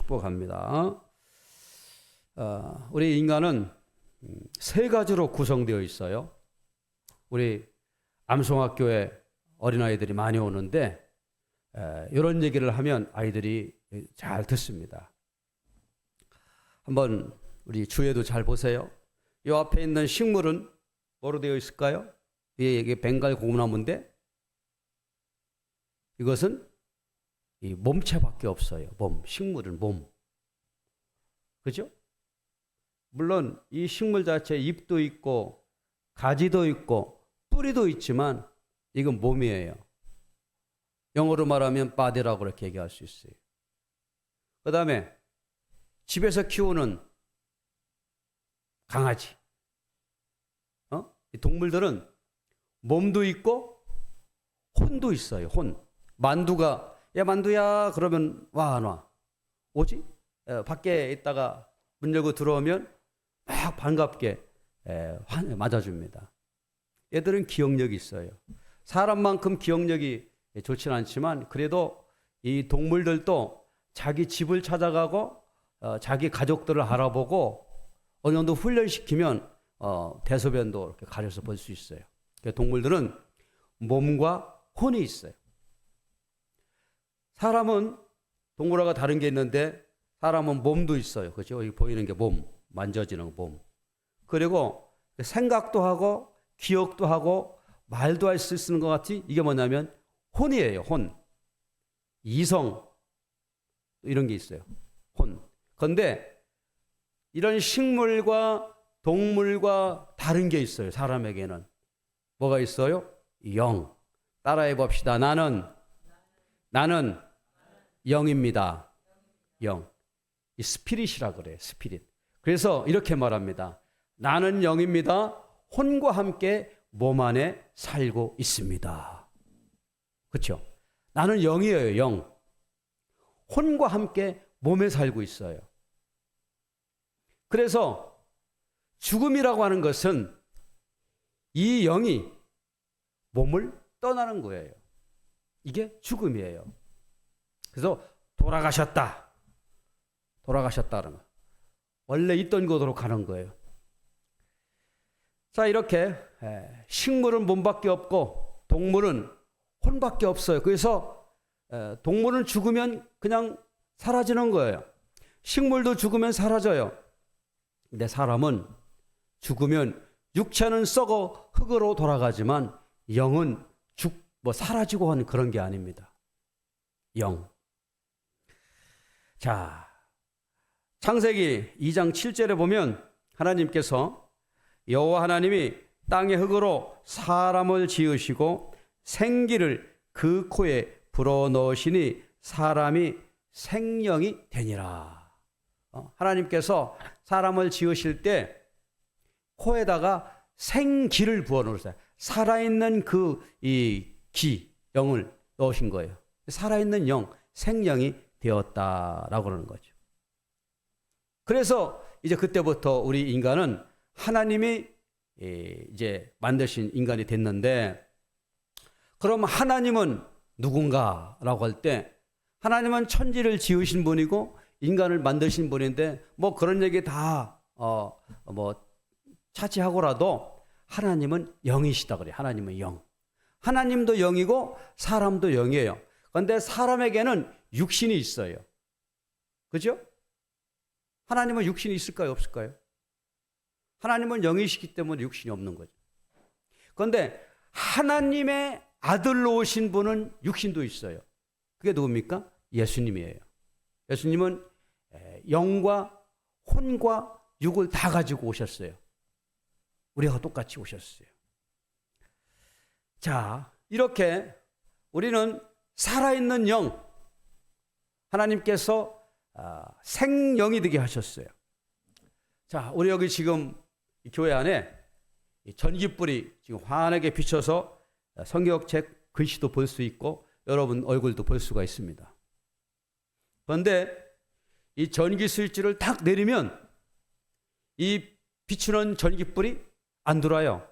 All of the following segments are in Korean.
축복합니다. 우리 인간은 세 가지로 구성되어 있어요. 우리 암송학교에 어린아이들이 많이 오는데 이런 얘기를 하면 아이들이 잘 듣습니다. 한번 우리 주에도 잘 보세요. 이 앞에 있는 식물은 뭐로 되어 있을까요? 이게 벵갈 고무나무인데 이것은 이 몸체밖에 없어요. 식물은 몸. 그죠? 물론 이 식물 자체에 잎도 있고 가지도 있고 뿌리도 있지만 이건 몸이에요. 영어로 말하면 body라고 그렇게 얘기할 수 있어요. 그 다음에 집에서 키우는 강아지. 이 동물들은 몸도 있고 혼도 있어요. 혼. 만두가 야 만두야 그러면 와 안 와? 오지? 밖에 있다가 문 열고 들어오면 막 반갑게 맞아줍니다. 얘들은 기억력이 있어요. 사람만큼 기억력이 좋지는 않지만 그래도 이 동물들도 자기 집을 찾아가고 자기 가족들을 알아보고 어느 정도 훈련시키면 대소변도 이렇게 가려서 볼 수 있어요. 동물들은 몸과 혼이 있어요. 사람은 동물하고 다른 게 있는데 사람은 몸도 있어요. 그렇죠? 여기 보이는 게 몸, 만져지는 몸. 그리고 생각도 하고 기억도 하고 말도 할 수 있는 것 같이 이게 뭐냐면 혼이에요. 혼. 이성 이런 게 있어요. 혼. 그런데 이런 식물과 동물과 다른 게 있어요. 사람에게는. 뭐가 있어요? 영. 따라해 봅시다. 나는 영입니다. 영. 이 스피릿이라 그래요. 스피릿. 그래서 이렇게 말합니다. 나는 영입니다. 혼과 함께 몸 안에 살고 있습니다. 그렇죠? 나는 영이에요. 영. 혼과 함께 몸에 살고 있어요. 그래서 죽음이라고 하는 것은 이 영이 몸을 떠나는 거예요. 이게 죽음이에요. 그래서 돌아가셨다는 거. 원래 있던 곳으로 가는 거예요. 자, 이렇게 식물은 몸밖에 없고 동물은 혼밖에 없어요. 그래서 동물은 죽으면 그냥 사라지는 거예요. 식물도 죽으면 사라져요. 근데 사람은 죽으면 육체는 썩어 흙으로 돌아가지만 영은 사라지고 하는 그런 게 아닙니다. 영. 자, 창세기 2장 7절에 보면 하나님께서 여호와 하나님이 땅의 흙으로 사람을 지으시고 생기를 그 코에 불어넣으시니 사람이 생명이 되니라. 하나님께서 사람을 지으실 때 코에다가 생기를 부어놓으셨어요. 살아있는 영을 넣으신 거예요. 살아있는 영, 생명이 되었다라고 그러는 거죠. 그래서 이제 그때부터 우리 인간은 하나님이 이제 만드신 인간이 됐는데, 그럼 하나님은 누군가라고 할 때 하나님은 천지를 지으신 분이고 인간을 만드신 분인데 뭐 그런 얘기 다 차치하고라도 하나님은 영이시다 그래요. 하나님은 영. 하나님도 영이고 사람도 영이에요. 그런데 사람에게는 육신이 있어요. 그죠? 하나님은 육신이 있을까요? 없을까요? 하나님은 영이시기 때문에 육신이 없는 거죠. 그런데 하나님의 아들로 오신 분은 육신도 있어요. 그게 누굽니까? 예수님이에요. 예수님은 영과 혼과 육을 다 가지고 오셨어요. 우리가 똑같이 오셨어요. 자, 이렇게 우리는 살아있는 영, 하나님께서 생영이 되게 하셨어요. 자, 우리 여기 지금 교회 안에 전깃불이 지금 환하게 비춰서 성경책 글씨도 볼 수 있고 여러분 얼굴도 볼 수가 있습니다. 그런데 이 전기 스위치를 탁 내리면 이 비추는 전깃불이 안 들어와요.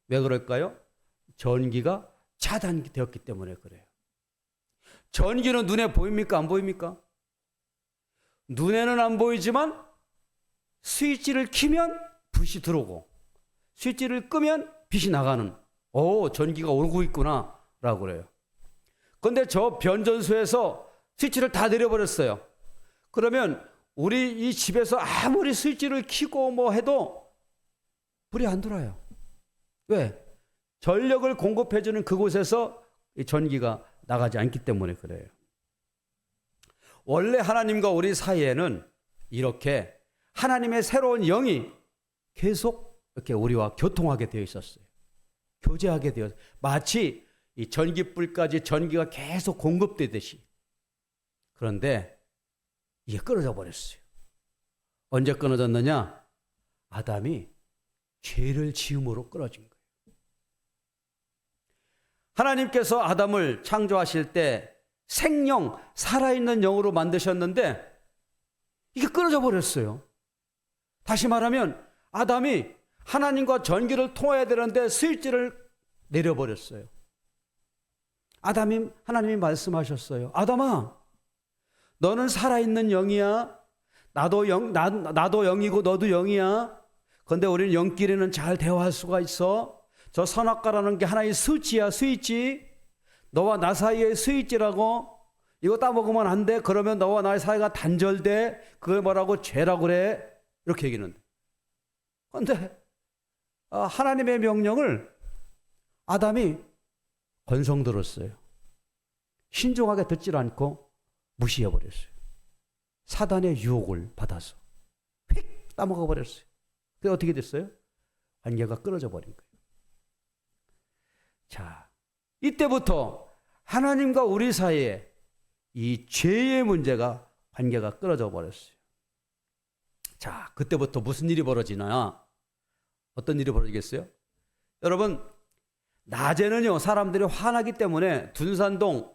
왜 그럴까요? 전기가 차단되었기 때문에 그래요. 전기는 눈에 보입니까? 안 보입니까? 눈에는 안 보이지만 스위치를 키면 불이 들어오고 스위치를 끄면 빛이 나가는, 전기가 오고 있구나 라고 그래요. 그런데 저 변전소에서 스위치를 다 내려버렸어요. 그러면 우리 이 집에서 아무리 스위치를 켜고 뭐 해도 불이 안 들어와요. 왜? 전력을 공급해주는 그곳에서 이 전기가 나가지 않기 때문에 그래요. 원래 하나님과 우리 사이에는 이렇게 하나님의 새로운 영이 계속 이렇게 우리와 교통하게 되어 있었어요. 교제하게 되어, 마치 이 전기불까지 전기가 계속 공급되듯이. 그런데 이게 끊어져 버렸어요. 언제 끊어졌느냐? 아담이 죄를 지음으로 끊어진 거예요. 하나님께서 아담을 창조하실 때 생명, 살아있는 영으로 만드셨는데 이게 끊어져 버렸어요. 다시 말하면 아담이 하나님과 전기를 통해야 되는데 스위치를 내려버렸어요. 하나님이 말씀하셨어요. 아담아, 너는 살아있는 영이야. 나도 영이고 너도 영이야. 그런데 우리는 영끼리는 잘 대화할 수가 있어. 저 선악과라는 게 하나의 스위치야, 스위치. 너와 나 사이의 스위치라고. 이거 따먹으면 안 돼. 그러면 너와 나의 사이가 단절돼. 그걸 뭐라고? 죄라고 그래. 이렇게 얘기하는데. 그런데 하나님의 명령을 아담이 건성 들었어요. 신중하게 듣질 않고 무시해버렸어요. 사단의 유혹을 받아서 휙 따먹어 버렸어요. 그게 어떻게 됐어요? 관계가 끊어져 버린 거예요. 자, 이때부터 하나님과 우리 사이에 이 죄의 문제가, 관계가 끊어져 버렸어요. 자, 그때부터 무슨 일이 벌어지나? 어떤 일이 벌어지겠어요? 여러분, 낮에는요 사람들이 화나기 때문에 둔산동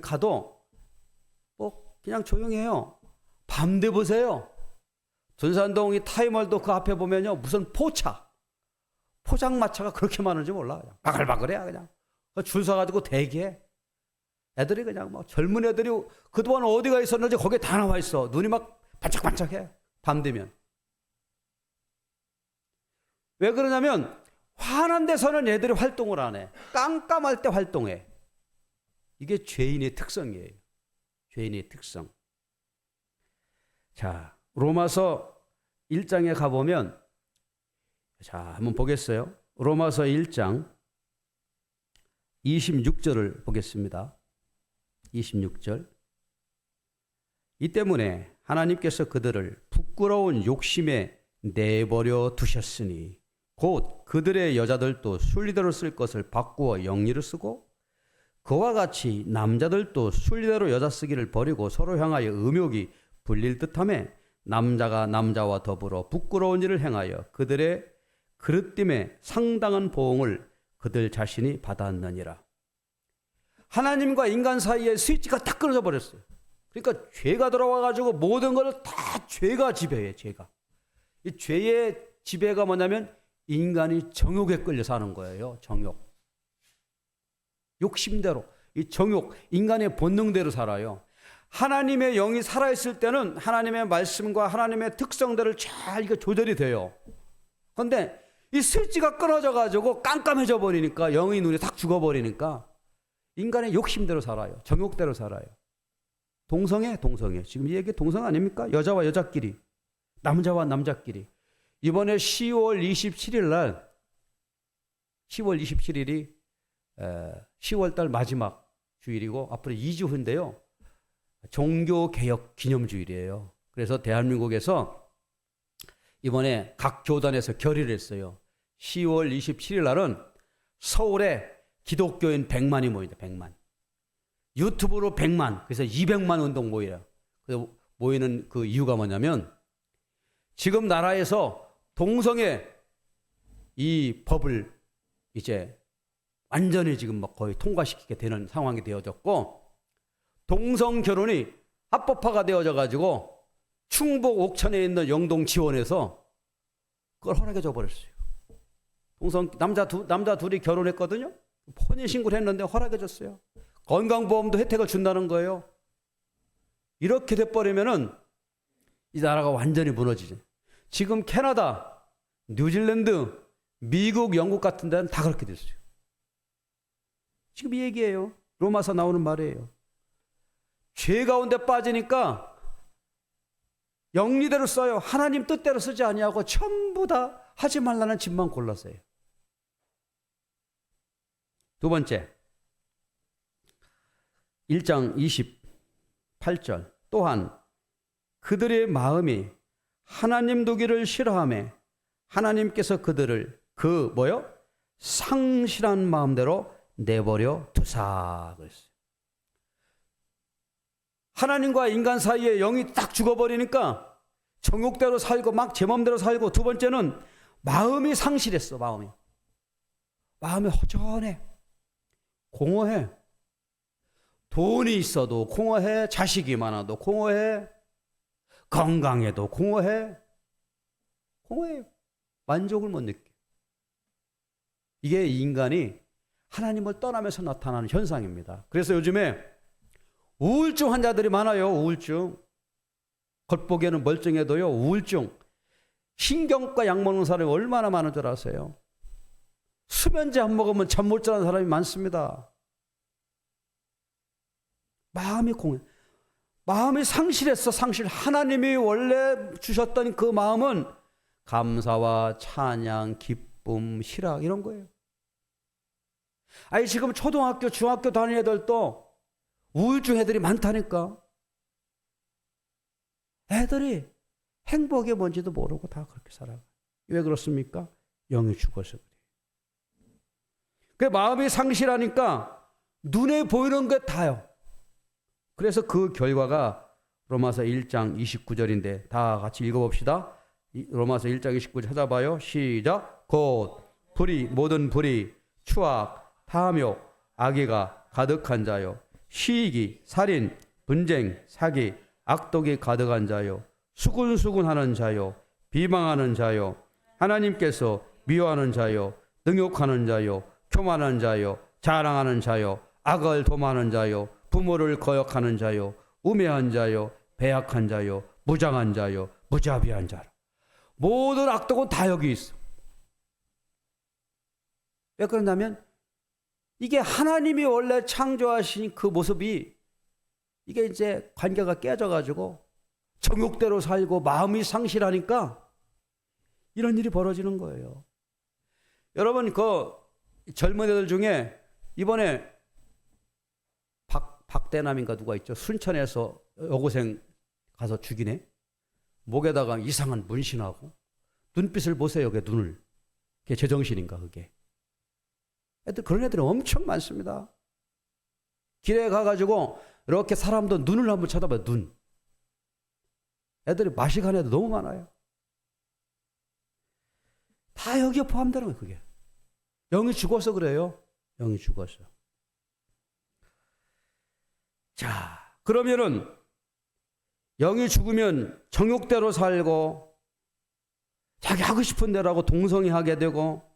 가도 뭐 그냥 조용해요. 밤 돼 보세요. 둔산동 이 타이머도 그 앞에 보면요 무슨 포장마차가 그렇게 많은지 몰라. 그냥 바글바글해. 그냥 줄 서가지고 대기해. 애들이 그냥 뭐 젊은 애들이 그동안 어디가 있었는지 거기에 다 나와 있어. 눈이 막 반짝반짝해. 밤 되면. 왜 그러냐면 환한 데서는 애들이 활동을 안 해. 깜깜할 때 활동해. 이게 죄인의 특성이에요. 죄인의 특성. 자, 로마서 1장에 가보면, 자, 한번 보겠어요. 로마서 1장 26절을 보겠습니다. 26절. 이 때문에 하나님께서 그들을 부끄러운 욕심에 내버려 두셨으니 곧 그들의 여자들도 순리대로 쓸 것을 바꾸어 영리를 쓰고 그와 같이 남자들도 순리대로 여자 쓰기를 버리고 서로 향하여 음욕이 불릴 듯하며 남자가 남자와 더불어 부끄러운 일을 행하여 그들의 그릇됨에 상당한 보응을 그들 자신이 받았느니라. 하나님과 인간 사이에 스위치가 딱 끊어져 버렸어요. 그러니까 죄가 들어와가지고 모든 것을 다 죄가 지배해. 죄가. 이 죄의 지배가 뭐냐면 인간이 정욕에 끌려 사는 거예요. 정욕. 욕심대로, 이 정욕, 인간의 본능대로 살아요. 하나님의 영이 살아있을 때는 하나님의 말씀과 하나님의 특성들을 잘 조절이 돼요. 그런데 이 스위치가 끊어져가지고 깜깜해져 버리니까, 영의 눈이 딱 죽어버리니까 인간의 욕심대로 살아요. 정욕대로 살아요. 동성애. 지금 이 얘기 동성 아닙니까? 여자와 여자끼리, 남자와 남자끼리. 이번에 10월 27일 날, 10월 27일이 10월 달 마지막 주일이고 앞으로 2주 후인데요. 종교개혁 기념주일이에요. 그래서 대한민국에서 이번에 각 교단에서 결의를 했어요. 10월 27일 날은 서울에 기독교인 100만이 모인다. 100만. 유튜브로 100만. 그래서 200만 운동 모이래요. 그래서 모이는 그 이유가 뭐냐면 지금 나라에서 동성애 이 법을 이제 완전히 지금 뭐 거의 통과시키게 되는 상황이 되어졌고, 동성 결혼이 합법화가 되어져 가지고 충북 옥천에 있는 영동 지원에서 그걸 허락해 줘 버렸어요. 남자 둘이 결혼했거든요. 혼인 신고를 했는데 허락해 줬어요. 건강보험도 혜택을 준다는 거예요. 이렇게 돼 버리면은 이 나라가 완전히 무너지죠. 지금 캐나다, 뉴질랜드, 미국, 영국 같은 데는 다 그렇게 됐어요. 지금 이 얘기예요. 로마서 나오는 말이에요. 죄 가운데 빠지니까 영리대로 써요. 하나님 뜻대로 쓰지 아니하고 전부 다 하지 말라는 집만 골랐어요. 두 번째, 1장 28절. 또한 그들의 마음이 하나님 두기를 싫어하며 하나님께서 그들을 상실한 마음대로 내버려 두사 그랬어요. 하나님과 인간 사이에 영이 딱 죽어버리니까 정욕대로 살고 막 제 마음대로 살고, 두 번째는 마음이 상실했어. 마음이 허전해, 공허해. 돈이 있어도 공허해, 자식이 많아도 공허해, 건강해도 공허해요. 만족을 못 느껴. 이게 인간이 하나님을 떠나면서 나타나는 현상입니다. 그래서 요즘에 우울증 환자들이 많아요. 우울증. 겉보기에는 멀쩡해도요, 우울증. 신경과 약 먹는 사람이 얼마나 많은 줄 아세요? 수면제 안 먹으면 잠 못 자는 사람이 많습니다. 마음이 공해. 마음이 상실했어. 하나님이 원래 주셨던 그 마음은 감사와 찬양, 기쁨, 희락 이런 거예요. 아니 지금 초등학교, 중학교 다니는 애들도 우울증 애들이 많다니까. 애들이 행복이 뭔지도 모르고 다 그렇게 살아가요. 왜 그렇습니까? 영이 죽어서 그래요. 그 마음이 상실하니까 눈에 보이는 게 다요. 그래서 그 결과가 로마서 1장 29절인데 다 같이 읽어봅시다. 로마서 1장 29절 찾아봐요. 시작. 곧 모든 불의, 추악, 탐욕, 악의가 가득한 자요, 시기, 살인, 분쟁, 사기, 악독이 가득한 자요, 수군수군하는 자요, 비방하는 자요, 하나님께서 미워하는 자요, 능욕하는 자요, 교만한 자요, 자랑하는 자요, 악을 도모하는 자요, 부모를 거역하는 자요, 우매한 자요, 배약한 자요, 무장한 자요, 무자비한 자로. 모든 악독은 다 여기 있어. 왜 그러냐면 이게 하나님이 원래 창조하신 그 모습이 이게 이제 관계가 깨져가지고 정욕대로 살고 마음이 상실하니까 이런 일이 벌어지는 거예요. 여러분 그 젊은 애들 중에 이번에 박대남인가 누가 있죠? 순천에서 여고생 가서 죽이네. 목에다가 이상한 문신하고 눈빛을 보세요. 그게 눈을. 그게 제정신인가 그게. 애들 그런 애들이 엄청 많습니다. 길에 가가지고 이렇게 사람도 눈을 한번 쳐다봐요. 눈. 애들이 마식한 애들 너무 많아요. 다 여기에 포함되는 거예요. 그게. 영이 죽어서 그래요. 영이 죽어서. 자, 그러면은 영이 죽으면 정욕대로 살고 자기 하고 싶은 대로 하고 동성애하게 되고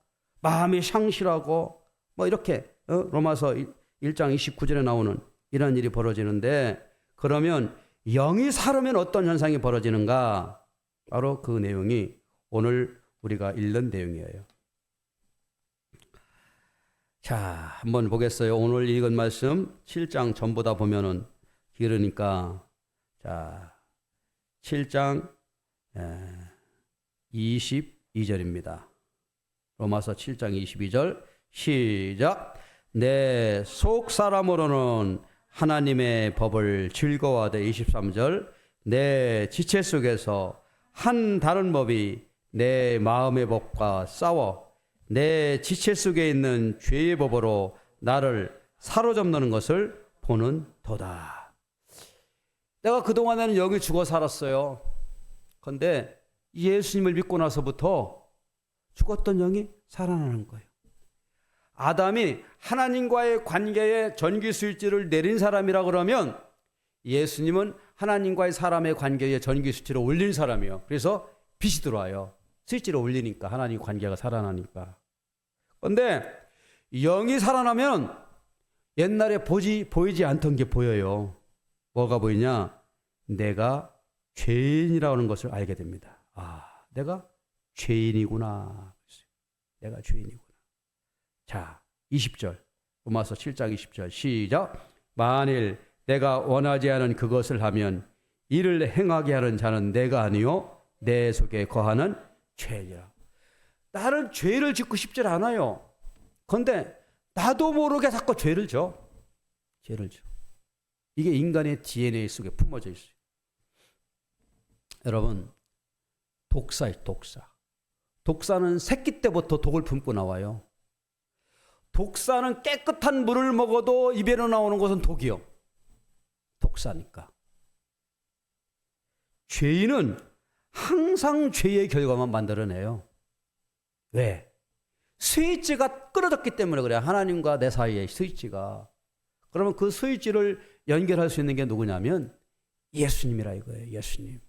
마음이 상실하고 뭐 이렇게 로마서 1장 29절에 나오는 이런 일이 벌어지는데, 그러면 영이 살으면 어떤 현상이 벌어지는가? 바로 그 내용이 오늘 우리가 읽는 내용이에요. 자, 한번 보겠어요. 오늘 읽은 말씀 7장 전부 다 보면은 길으니까, 자, 7장 22절입니다. 로마서 7장 22절 시작. 내 속 사람으로는 하나님의 법을 즐거워하되, 23절 내 지체 속에서 한 다른 법이 내 마음의 법과 싸워 내 지체 속에 있는 죄의 법으로 나를 사로잡는 것을 보는 도다. 내가 그동안에는 영이 죽어 살았어요. 그런데 예수님을 믿고 나서부터 죽었던 영이 살아나는 거예요. 아담이 하나님과의 관계에 전기 스위치를 내린 사람이라 그러면 예수님은 하나님과의 사람의 관계에 전기 스위치를 올린 사람이에요. 그래서 빛이 들어와요. 스위치를 올리니까 하나님 관계가 살아나니까. 그런데 영이 살아나면 옛날에 보이지 않던 게 보여요. 뭐가 보이냐? 내가 죄인이라는 것을 알게 됩니다. 내가 죄인이구나. 내가 죄인이구나. 자, 20절. 로마서 7장 20절 시작. 만일 내가 원하지 않은 그것을 하면 이를 행하게 하는 자는 내가 아니요 내 속에 거하는 죄니라. 나는 죄를 짓고 싶지 않아요. 그런데 나도 모르게 자꾸 죄를 져. 이게 인간의 DNA 속에 품어져 있어요. 여러분, 독사예요, 독사. 독사는 새끼 때부터 독을 품고 나와요. 독사는 깨끗한 물을 먹어도 입에로 나오는 것은 독이요. 독사니까. 죄인은 항상 죄의 결과만 만들어내요. 왜? 스위치가 끊어졌기 때문에 그래요. 하나님과 내 사이의 스위치가. 그러면 그 스위치를 연결할 수 있는 게 누구냐면 예수님이라 이거예요. 예수님.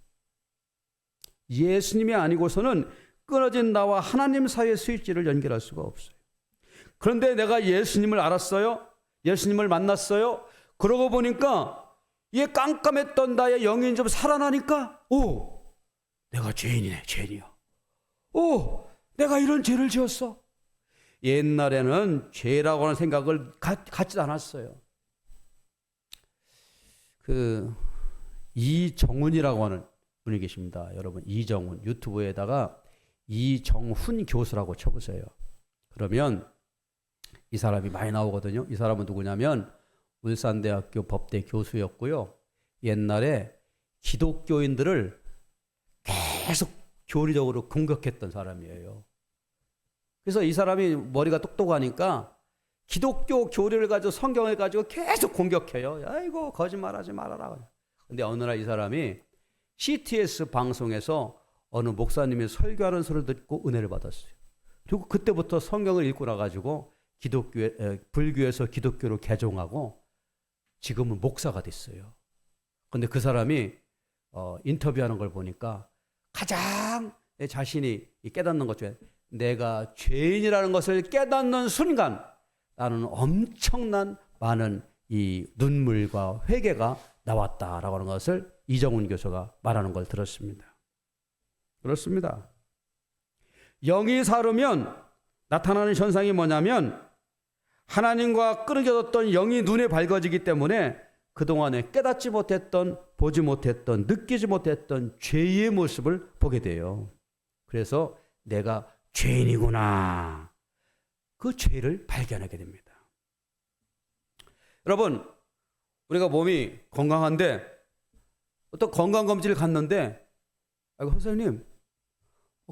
예수님이 아니고서는 끊어진 나와 하나님 사이의 스위치를 연결할 수가 없어요. 그런데 내가 예수님을 알았어요. 예수님을 만났어요. 그러고 보니까 이 깜깜했던 나의 영이 좀 살아나니까 내가 죄인이네. 죄인이야. 내가 이런 죄를 지었어. 옛날에는 죄라고 하는 생각을 갖지도 않았어요. 이정훈이라고 하는 분이 계십니다. 여러분, 이정훈 유튜브에다가 이정훈 교수라고 쳐보세요. 그러면 이 사람이 많이 나오거든요. 이 사람은 누구냐면 울산대학교 법대 교수였고요. 옛날에 기독교인들을 계속 교리적으로 공격했던 사람이에요. 그래서 이 사람이 머리가 똑똑하니까 기독교 교리를 가지고 성경을 가지고 계속 공격해요. 아이고 거짓말하지 말아라. 근데 어느 날 이 사람이 CTS 방송에서 어느 목사님이 설교하는 소리를 듣고 은혜를 받았어요. 그리고 그때부터 성경을 읽고 나가지고 불교에서 기독교로 개종하고 지금은 목사가 됐어요. 근데 그 사람이 인터뷰하는 걸 보니까 가장 내 자신이 깨닫는 것 중에 내가 죄인이라는 것을 깨닫는 순간 나는 엄청난 많은 이 눈물과 회개가 나왔다라고 하는 것을 이정훈 교수가 말하는 걸 들었습니다. 그렇습니다. 영이 사르면 나타나는 현상이 뭐냐면 하나님과 끊어졌던 영이 눈에 밝아지기 때문에 그동안에 깨닫지 못했던, 보지 못했던, 느끼지 못했던 죄의 모습을 보게 돼요. 그래서 내가 죄인이구나. 그 죄를 발견하게 됩니다. 여러분, 우리가 몸이 건강한데 어떤 건강검진을 갔는데 선생님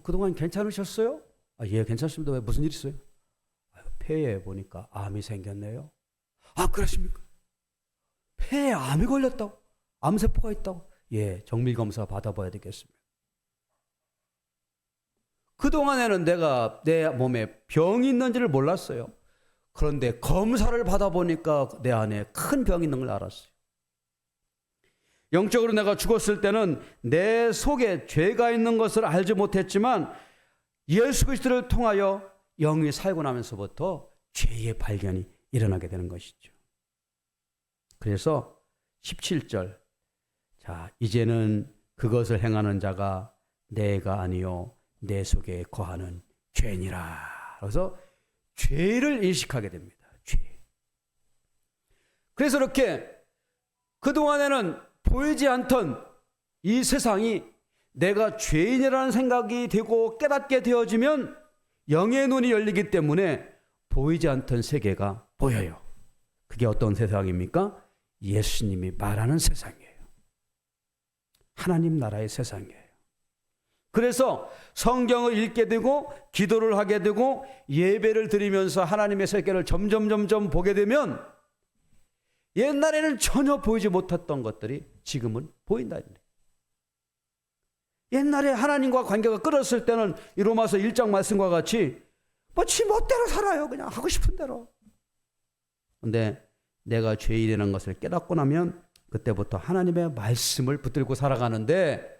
그동안 괜찮으셨어요? 예, 괜찮습니다. 왜 무슨 일 있어요? 폐에 보니까 암이 생겼네요. 그렇습니까? 폐에 암이 걸렸다고? 암세포가 있다고? 예, 정밀검사 받아봐야 되겠습니다. 그동안에는 내가 내 몸에 병이 있는지를 몰랐어요. 그런데 검사를 받아보니까 내 안에 큰 병이 있는 걸 알았어요. 영적으로 내가 죽었을 때는 내 속에 죄가 있는 것을 알지 못했지만 예수 그리스도를 통하여 영이 살고 나면서부터 죄의 발견이 일어나게 되는 것이죠. 그래서 17절, 자 이제는 그것을 행하는 자가 내가 아니요 내 속에 거하는 죄니라. 그래서 죄를 인식하게 됩니다. 죄. 그래서 이렇게 그동안에는 보이지 않던 이 세상이 내가 죄인이라는 생각이 되고 깨닫게 되어지면 영의 눈이 열리기 때문에 보이지 않던 세계가 보여요. 그게 어떤 세상입니까? 예수님이 말하는 세상이에요. 하나님 나라의 세상이에요. 그래서 성경을 읽게 되고 기도를 하게 되고 예배를 드리면서 하나님의 세계를 점점 보게 되면 옛날에는 전혀 보이지 못했던 것들이 지금은 보인다. 옛날에 하나님과 관계가 끊었을 때는 이 로마서 1장 말씀과 같이 지 멋대로 살아요. 그냥 하고 싶은 대로. 그런데 내가 죄인이라는 것을 깨닫고 나면 그때부터 하나님의 말씀을 붙들고 살아가는데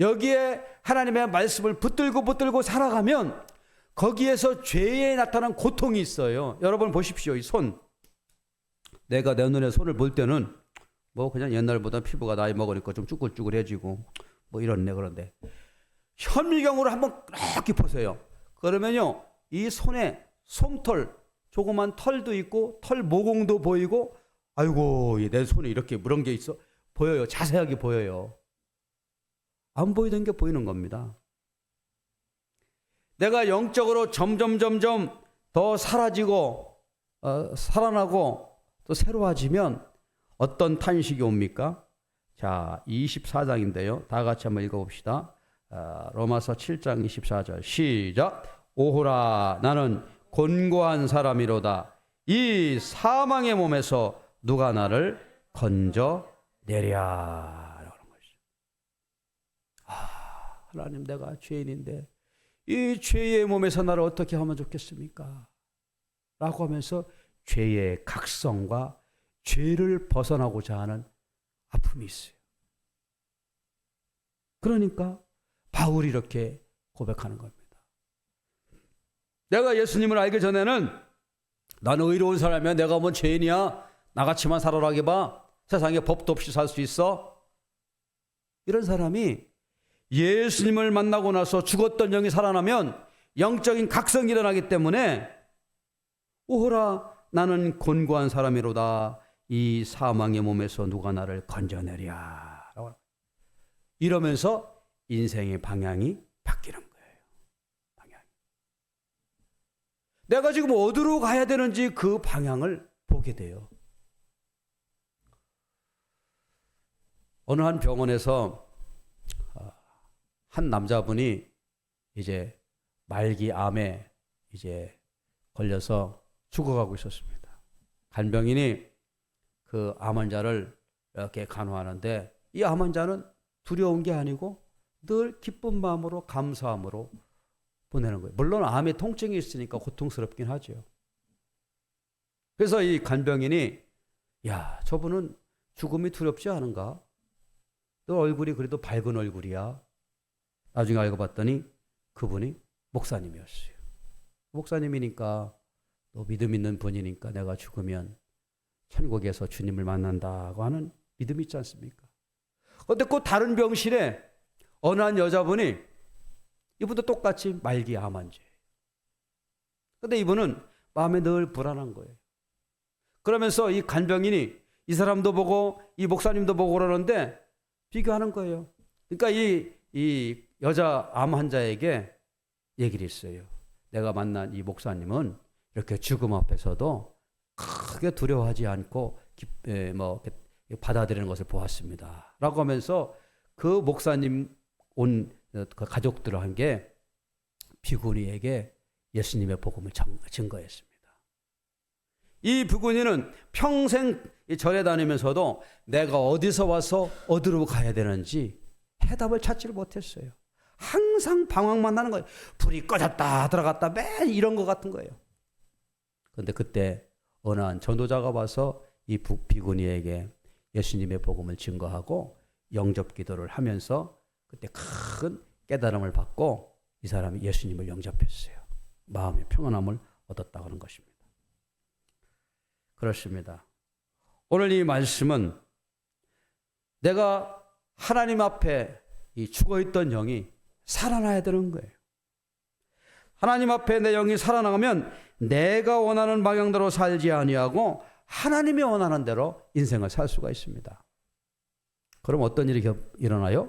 여기에 하나님의 말씀을 붙들고 살아가면 거기에서 죄에 나타난 고통이 있어요. 여러분 보십시오. 이 손. 내가 내 눈에 손을 볼 때는 뭐 그냥 옛날보다 피부가 나이 먹으니까 좀 쭈글쭈글해지고 뭐 이렇네. 그런데 현미경으로 한번 이렇게 보세요. 그러면요, 이 손에 솜털, 조그만 털도 있고 털 모공도 보이고, 아이고 내 손에 이렇게 그런 게 있어 보여요. 자세하게 보여요. 안 보이던 게 보이는 겁니다. 내가 영적으로 점점 더 사라지고 살아나고 또 새로워지면 어떤 탄식이 옵니까? 자, 24장인데요. 다 같이 한번 읽어봅시다. 로마서 7장 24절 시작. 오호라 나는 곤고한 사람이로다. 이 사망의 몸에서 누가 나를 건져내랴. 라는 것이죠. 하나님, 내가 죄인인데 이 죄의 몸에서 나를 어떻게 하면 좋겠습니까? 라고 하면서 죄의 각성과 죄를 벗어나고자 하는 아픔이 있어요. 그러니까 바울이 이렇게 고백하는 겁니다. 내가 예수님을 알기 전에는 나는 의로운 사람이야. 내가 뭐 죄인이야. 나같이만 살아라게 봐. 세상에 법도 없이 살 수 있어. 이런 사람이 예수님을 만나고 나서 죽었던 영이 살아나면 영적인 각성이 일어나기 때문에 오호라 나는 곤고한 사람이로다. 이 사망의 몸에서 누가 나를 건져내랴. 이러면서 인생의 방향이 바뀌는 거예요. 내가 지금 어디로 가야 되는지 그 방향을 보게 돼요. 어느 한 병원에서 한 남자분이 이제 말기 암에 이제 걸려서 죽어가고 있었습니다. 간병인이 그 암 환자를 이렇게 간호하는데 이 암 환자는 두려운 게 아니고 늘 기쁜 마음으로 감사함으로 보내는 거예요. 물론 암에 통증이 있으니까 고통스럽긴 하죠. 그래서 이 간병인이 야, 저분은 죽음이 두렵지 않은가? 너 얼굴이 그래도 밝은 얼굴이야. 나중에 알고 봤더니 그분이 목사님이었어요. 목사님이니까 너 믿음 있는 분이니까 내가 죽으면 천국에서 주님을 만난다고 하는 믿음이 있지 않습니까? 그런데 그 다른 병실에 어느 한 여자분이 이분도 똑같이 말기 암 환자예요. 그런데 이분은 마음에 늘 불안한 거예요. 그러면서 이 간병인이 이 사람도 보고 이 목사님도 보고 그러는데 비교하는 거예요. 그러니까 이 여자 암 환자에게 얘기를 했어요. 내가 만난 이 목사님은 이렇게 죽음 앞에서도 크게 두려워하지 않고 받아들이는 것을 보았습니다. 라고 하면서 그 목사님 온 그 가족들과 함께 비구니에게 예수님의 복음을 증거했습니다. 이 비구니는 평생 절에 다니면서도 내가 어디서 와서 어디로 가야 되는지 해답을 찾지를 못했어요. 항상 방황만 하는 거예요. 불이 꺼졌다 들어갔다 매일 이런 것 같은 거예요. 그런데 그때 어느 한 전도자가 와서 이 비구니에게 예수님의 복음을 증거하고 영접 기도를 하면서 그때 큰 깨달음을 받고 이 사람이 예수님을 영접했어요. 마음의 평안함을 얻었다고 하는 것입니다. 그렇습니다. 오늘 이 말씀은 내가 하나님 앞에 이 죽어있던 영이 살아나야 되는 거예요. 하나님 앞에 내 영이 살아나면 내가 원하는 방향대로 살지 아니하고 하나님이 원하는 대로 인생을 살 수가 있습니다. 그럼 어떤 일이 일어나요?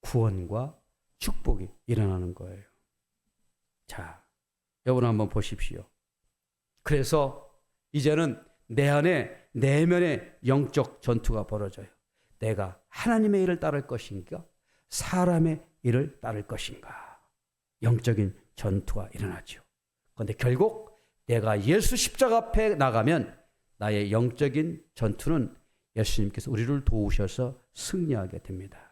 구원과 축복이 일어나는 거예요. 자, 여러분 한번 보십시오. 그래서 이제는 내 안에 내면의 영적 전투가 벌어져요. 내가 하나님의 일을 따를 것인가? 사람의 일을 따를 것인가? 영적인 전투가 일어나죠. 그런데 결국 내가 예수 십자가 앞에 나가면 나의 영적인 전투는 예수님께서 우리를 도우셔서 승리하게 됩니다.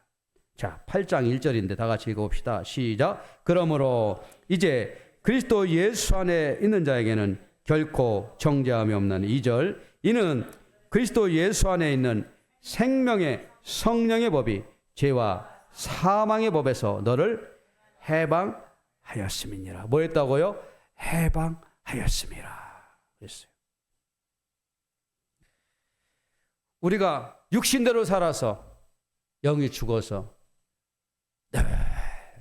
자, 8장 1절인데 다 같이 읽어봅시다. 시작. 그러므로 이제 그리스도 예수 안에 있는 자에게는 결코 정죄함이 없는 2절. 이는 그리스도 예수 안에 있는 생명의 성령의 법이 죄와 사망의 법에서 너를 해방하였음이니라. 뭐 했다고요? 해방하였음이라. 그랬어요. 우리가 육신대로 살아서 영이 죽어서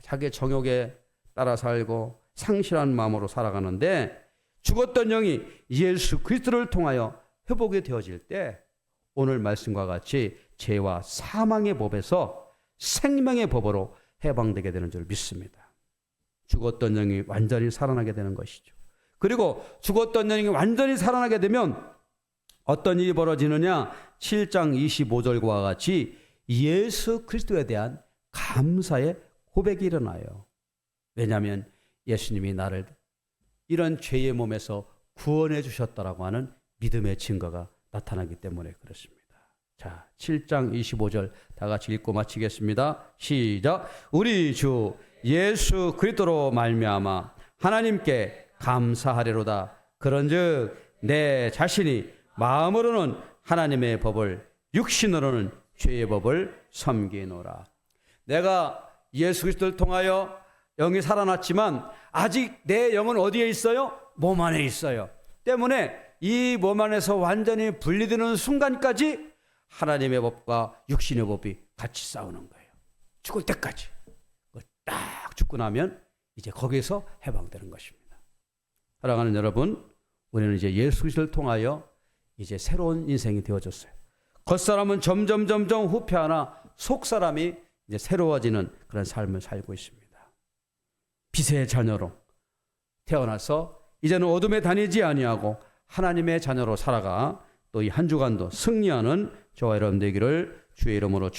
자기 정욕에 따라 살고 상실한 마음으로 살아가는데 죽었던 영이 예수 그리스도를 통하여 회복이 되어질 때 오늘 말씀과 같이 죄와 사망의 법에서 생명의 법으로 해방되게 되는 줄 믿습니다. 죽었던 영이 완전히 살아나게 되는 것이죠. 그리고 죽었던 영이 완전히 살아나게 되면 어떤 일이 벌어지느냐? 7장 25절과 같이 예수 그리스도에 대한 감사의 고백이 일어나요. 왜냐하면 예수님이 나를 이런 죄의 몸에서 구원해 주셨다라고 하는 믿음의 증거가 나타나기 때문에 그렇습니다. 자, 7장 25절 다 같이 읽고 마치겠습니다. 시작. 우리 주 예수 그리스도로 말미암아 하나님께 감사하리로다. 그런즉 내 자신이 마음으로는 하나님의 법을, 육신으로는 죄의 법을 섬기노라. 내가 예수 그리스도를 통하여 영이 살아났지만 아직 내 영은 어디에 있어요? 몸 안에 있어요. 때문에 이 몸 안에서 완전히 분리되는 순간까지 하나님의 법과 육신의 법이 같이 싸우는 거예요. 죽을 때까지. 딱 죽고 나면 이제 거기서 해방되는 것입니다. 사랑하는 여러분, 우리는 이제 예수 그리스도를 통하여 이제 새로운 인생이 되어졌어요. 겉사람은 점점 후퇴하나 속사람이 이제 새로워지는 그런 삶을 살고 있습니다. 빛의 자녀로 태어나서 이제는 어둠에 다니지 아니하고 하나님의 자녀로 살아가 또 이 한 주간도 승리하는 저와 여러분 되기를 주의 이름으로 축복합니다.